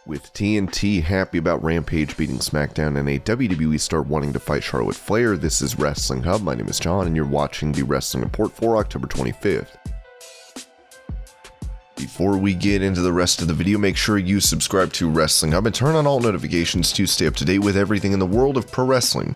With TNT happy about Rampage beating Smackdown and a WWE star wanting to fight Charlotte Flair, this is Wrestling Hub. My name is John and you're watching the Wrestling Report for October 25th. Before we get into the rest of the video, make sure you subscribe to Wrestling Hub and turn on all notifications to stay up to date with everything in the world of pro wrestling.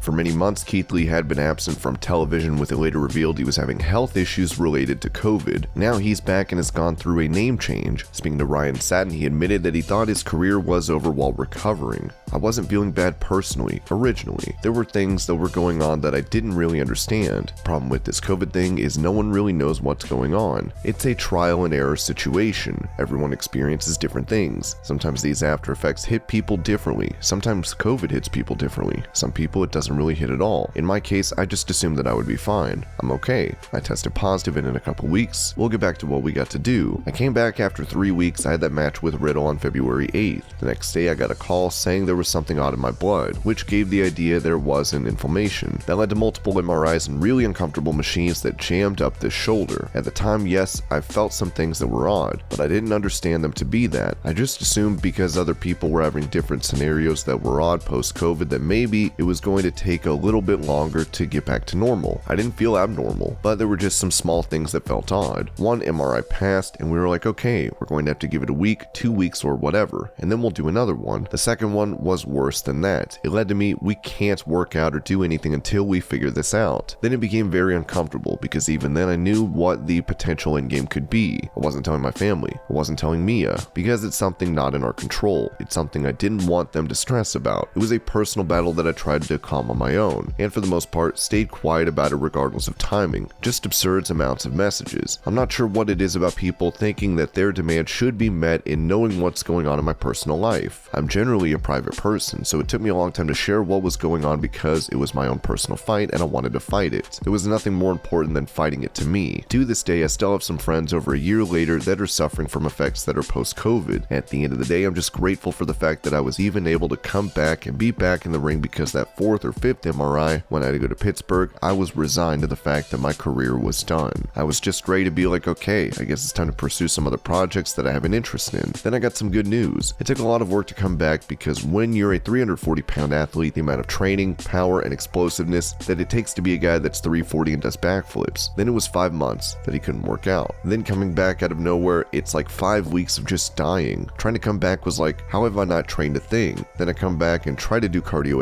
For many months, Keith Lee had been absent from television, with it later revealed he was having health issues related to COVID. Now he's back and has gone through a name change. Speaking to Ryan Satin, he admitted that he thought his career was over while recovering. I wasn't feeling bad personally, originally. There were things that were going on that I didn't really understand. Problem with this COVID thing is no one really knows what's going on. It's a trial and error situation. Everyone experiences different things. Sometimes these after effects hit people differently. Sometimes COVID hits people differently. Some people it doesn't really hit at all. In my case, I just assumed that I would be fine. I'm okay. I tested positive and in a couple weeks, we'll get back to what we got to do. I came back after 3 weeks. I had that match with Riddle on February 8th. The next day I got a call saying there was something odd in my blood, which gave the idea there was an inflammation. That led to multiple MRIs and really uncomfortable machines that jammed up this shoulder. At the time, yes, I felt some things that were odd, but I didn't understand them to be that. I just assumed because other people were having different scenarios that were odd post-COVID that maybe it was going to take a little bit longer to get back to normal. I didn't feel abnormal, but there were just some small things that felt odd. One MRI passed and we were like, okay, we're going to have to give it a week, 2 weeks or whatever, and then we'll do another one. The second one was worse than that. It led to me, we can't work out or do anything until we figure this out. Then it became very uncomfortable because even then I knew what the potential endgame could be. I wasn't telling my family. I wasn't telling Mia because it's something not in our control. It's something I didn't want them to stress about. It was a personal battle that I tried to calm on my own, and for the most part stayed quiet about it regardless of timing. Just absurd amounts of messages. I'm not sure what it is about people thinking that their demand should be met in knowing what's going on in my personal life. I'm generally a private person, so it took me a long time to share what was going on because it was my own personal fight and I wanted to fight it. There was nothing more important than fighting it to me. To this day, I still have some friends over a year later that are suffering from effects that are post-COVID. At the end of the day, I'm just grateful for the fact that I was even able to come back and be back in the ring, because that 4th or 5th MRI, when I had to go to Pittsburgh, I was resigned to the fact that my career was done. I was just ready to be like, okay, I guess it's time to pursue some other projects that I have an interest in. Then I got some good news. It took a lot of work to come back, because when you're a 340-pound athlete, the amount of training, power, and explosiveness that it takes to be a guy that's 340 and does backflips. Then it was 5 months that he couldn't work out. Then coming back out of nowhere, it's like 5 weeks of just dying. Trying to come back was like, how have I not trained a thing? Then I come back and try to do cardio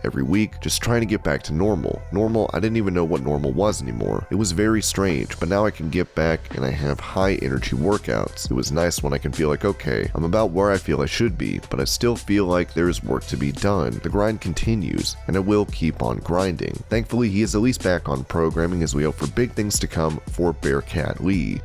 every week, just trying to get back to normal. Normal, I didn't even know what normal was anymore. It was very strange, but now I can get back and I have high energy workouts. It was nice when I can feel like, okay, I'm about where I feel I should be, but I still feel like there's work to be done. The grind continues, and I will keep on grinding. Thankfully, he is at least back on programming as we hope for big things to come for Bearcat Lee.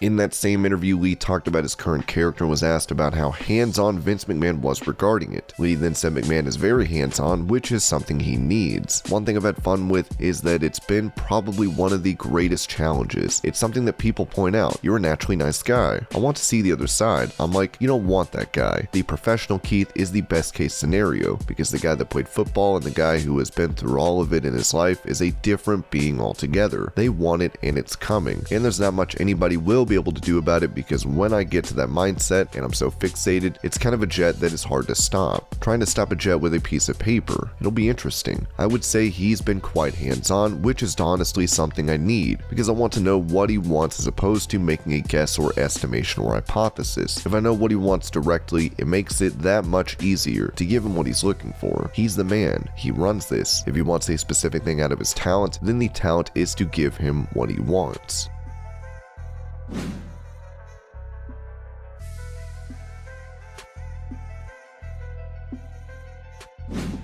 In that same interview, Lee talked about his current character and was asked about how hands-on Vince McMahon was regarding it. Lee then said McMahon is very hands-on, which is something he needs. One thing I've had fun with is that it's been probably one of the greatest challenges. It's something that people point out. You're a naturally nice guy. I want to see the other side. I'm like, you don't want that guy. The professional Keith is the best case scenario, because the guy that played football and the guy who has been through all of it in his life is a different being altogether. They want it and it's coming. And there's not much anybody will be able to do about it, because when I get to that mindset and I'm so fixated, it's kind of a jet that is hard to stop. Trying to stop a jet with a piece of paper. It'll be interesting. I would say he's been quite hands-on, which is honestly something I need, because I want to know what he wants as opposed to making a guess or estimation or hypothesis. If I know what he wants directly, it makes it that much easier to give him what he's looking for. He's the man. He runs this. If he wants a specific thing out of his talent, then the talent is to give him what he wants.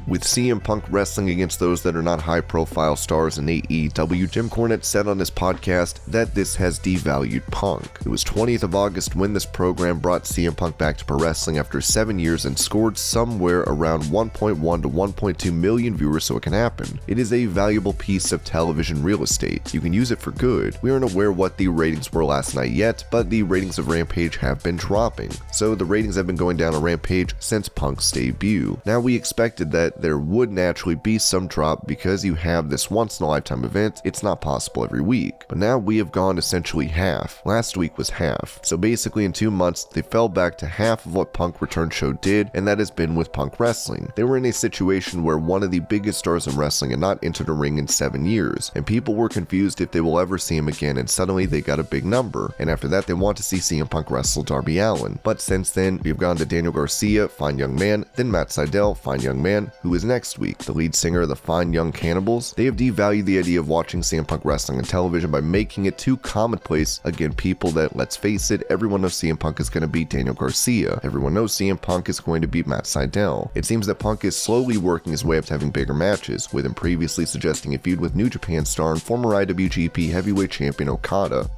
With CM Punk wrestling against those that are not high-profile stars in AEW, Jim Cornette said on his podcast that this has devalued Punk. It was 20th of August when this program brought CM Punk back to pro wrestling after 7 years and scored somewhere around 1.1 to 1.2 million viewers, so it can happen. It is a valuable piece of television real estate. You can use it for good. We aren't aware what the ratings were last night yet, but the ratings of Rampage have been dropping. So the ratings have been going down on Rampage since Punk's debut. Now we expected that there would naturally be some drop because you have this once in a lifetime event. It's not possible every week. But now we have gone essentially half. Last week was half. So basically in 2 months they fell back to half of what Punk Return Show did, and that has been with Punk wrestling. They were in a situation where one of the biggest stars in wrestling had not entered a ring in 7 years, and people were confused if they will ever see him again, and suddenly they got a big number, and after that they want to see CM Punk wrestle Darby Allin. But since then, we've gone to Daniel Garcia, Fine Young Man, then Matt Sydal, Fine Young Man, who is next week, the lead singer of the Fine Young Cannibals. They have devalued the idea of watching CM Punk wrestling on television by making it too commonplace. Again, people that, let's face it, everyone knows CM Punk is going to beat Daniel Garcia. Everyone knows CM Punk is going to beat Matt Sydal. It seems that Punk is slowly working his way up to having bigger matches, with him previously suggesting a feud with New Japan star and former IWGP Heavyweight Champion Okada.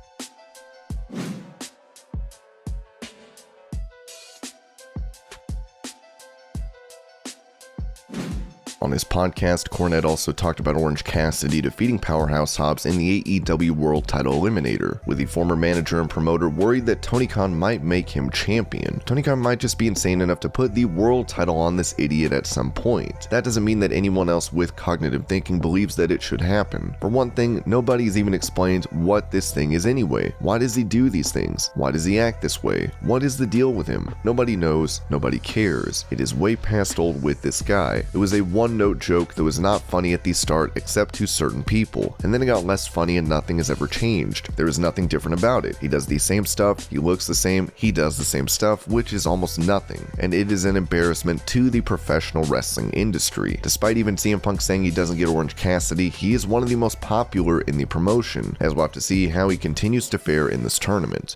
On his podcast, Cornette also talked about Orange Cassidy defeating Powerhouse Hobbs in the AEW World Title Eliminator, with the former manager and promoter worried that Tony Khan might make him champion. Tony Khan might just be insane enough to put the world title on this idiot at some point. That doesn't mean that anyone else with cognitive thinking believes that it should happen. For one thing, nobody's even explained what this thing is anyway. Why does he do these things? Why does he act this way? What is the deal with him? Nobody knows, nobody cares. It is way past old with this guy. It was a one-note joke that was not funny at the start except to certain people, and then it got less funny and nothing has ever changed. There is nothing different about it. He does the same stuff, he looks the same, he does the same stuff, which is almost nothing, and it is an embarrassment to the professional wrestling industry. Despite even CM Punk saying he doesn't get Orange Cassidy, he is one of the most popular in the promotion, as we'll have to see how he continues to fare in this tournament.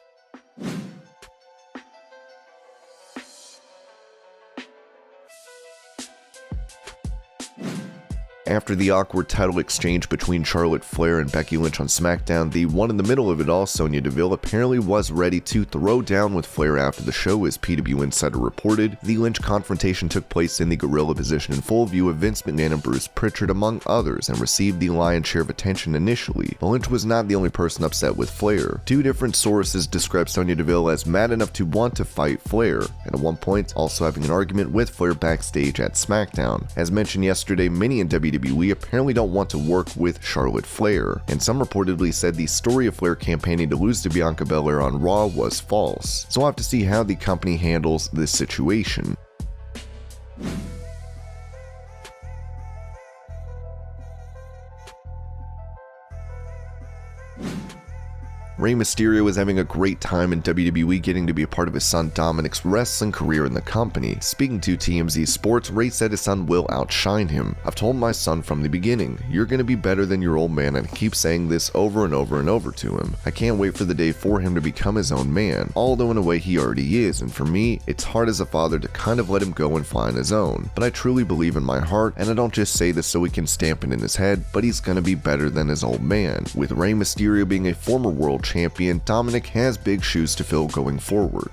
After the awkward title exchange between Charlotte Flair and Becky Lynch on Smackdown, the one in the middle of it all, Sonya Deville, apparently was ready to throw down with Flair after the show, as PW Insider reported. The Lynch confrontation took place in the gorilla position in full view of Vince McMahon and Bruce Pritchard, among others, and received the lion's share of attention initially. But Lynch was not the only person upset with Flair. Two different sources described Sonya Deville as mad enough to want to fight Flair, and at one point also having an argument with Flair backstage at Smackdown. As mentioned yesterday, many in WWE apparently don't want to work with Charlotte Flair, and some reportedly said the story of Flair campaigning to lose to Bianca Belair on Raw was false. So we'll have to see how the company handles this situation. Rey Mysterio is having a great time in WWE, getting to be a part of his son Dominik's wrestling career in the company. Speaking to TMZ Sports, Rey said his son will outshine him. "I've told my son from the beginning, you're going to be better than your old man, and I keep saying this over and over and over to him. I can't wait for the day for him to become his own man, although in a way he already is, and for me, it's hard as a father to kind of let him go and fly on his own. But I truly believe in my heart, and I don't just say this so he can stamp it in his head, but he's going to be better than his old man." With Rey Mysterio being a former world champion, Dominik has big shoes to fill going forward.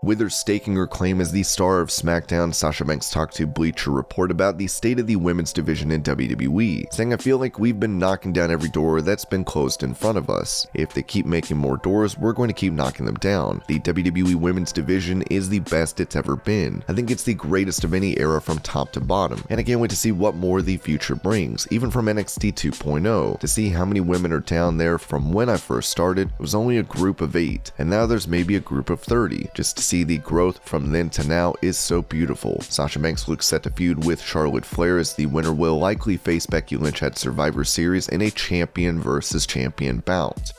With her staking her claim as the star of Smackdown, Sasha Banks talked to Bleacher Report about the state of the women's division in WWE, saying, "I feel like we've been knocking down every door that's been closed in front of us. If they keep making more doors, we're going to keep knocking them down. The WWE women's division is the best it's ever been. I think it's the greatest of any era from top to bottom, and I can't wait to see what more the future brings, even from NXT 2.0, to see how many women are down there. From when I first started, it was only a group of 8, and now there's maybe a group of 30. Just to see the growth from then to now is so beautiful." Sasha Banks looks set to feud with Charlotte Flair, as the winner will likely face Becky Lynch at Survivor Series in a champion versus champion bout.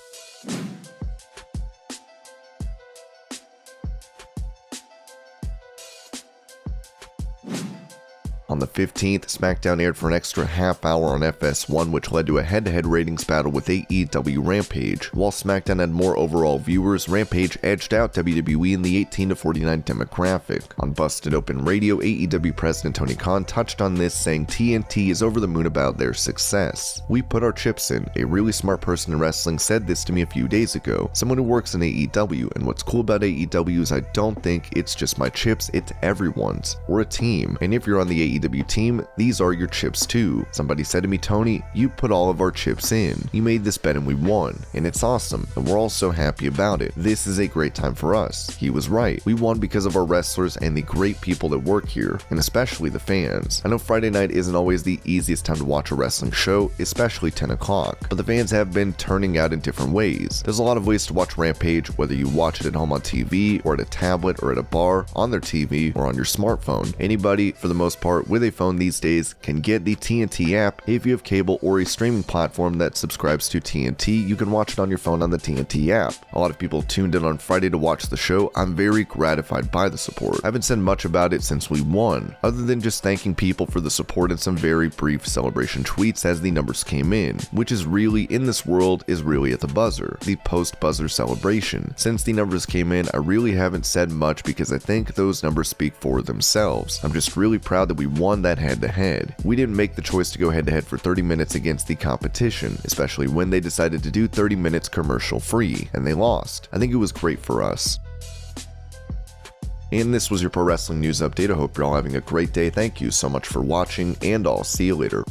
On the 15th, Smackdown aired for an extra half hour on FS1, which led to a head-to-head ratings battle with AEW Rampage. While Smackdown had more overall viewers, Rampage edged out WWE in the 18 to 49 demographic. On Busted Open Radio, AEW President Tony Khan touched on this, saying TNT is over the moon about their success. We put our chips in. A really smart person in wrestling said this to me a few days ago, someone who works in AEW, and what's cool about AEW is I don't think it's just my chips, it's everyone's. We're a team, and if you're on the AEW team, these are your chips too. Somebody said to me, Tony, you put all of our chips in. You made this bet and we won, and it's awesome, and we're all so happy about it. This is a great time for us. He was right. We won because of our wrestlers and the great people that work here, and especially the fans. I know Friday night isn't always the easiest time to watch a wrestling show, especially 10 o'clock, but the fans have been turning out in different ways. There's a lot of ways to watch Rampage, whether you watch it at home on TV, or at a tablet, or at a bar, on their TV, or on your smartphone. Anybody, for the most part, with a phone these days can get the TNT app. If you have cable or a streaming platform that subscribes to TNT, you can watch it on your phone on the TNT app. A lot of people tuned in on Friday to watch the show. I'm very gratified by the support. I haven't said much about it since we won, other than just thanking people for the support and some very brief celebration tweets as the numbers came in, which is really, in this world, is really at the buzzer, the post-buzzer celebration. Since the numbers came in, I really haven't said much because I think those numbers speak for themselves. I'm just really proud that we won that head-to-head. We didn't make the choice to go head-to-head for 30 minutes against the competition, especially when they decided to do 30 minutes commercial-free, and they lost. I think it was great for us. And this was your pro wrestling news update. I hope you're all having a great day. Thank you so much for watching, and I'll see you later.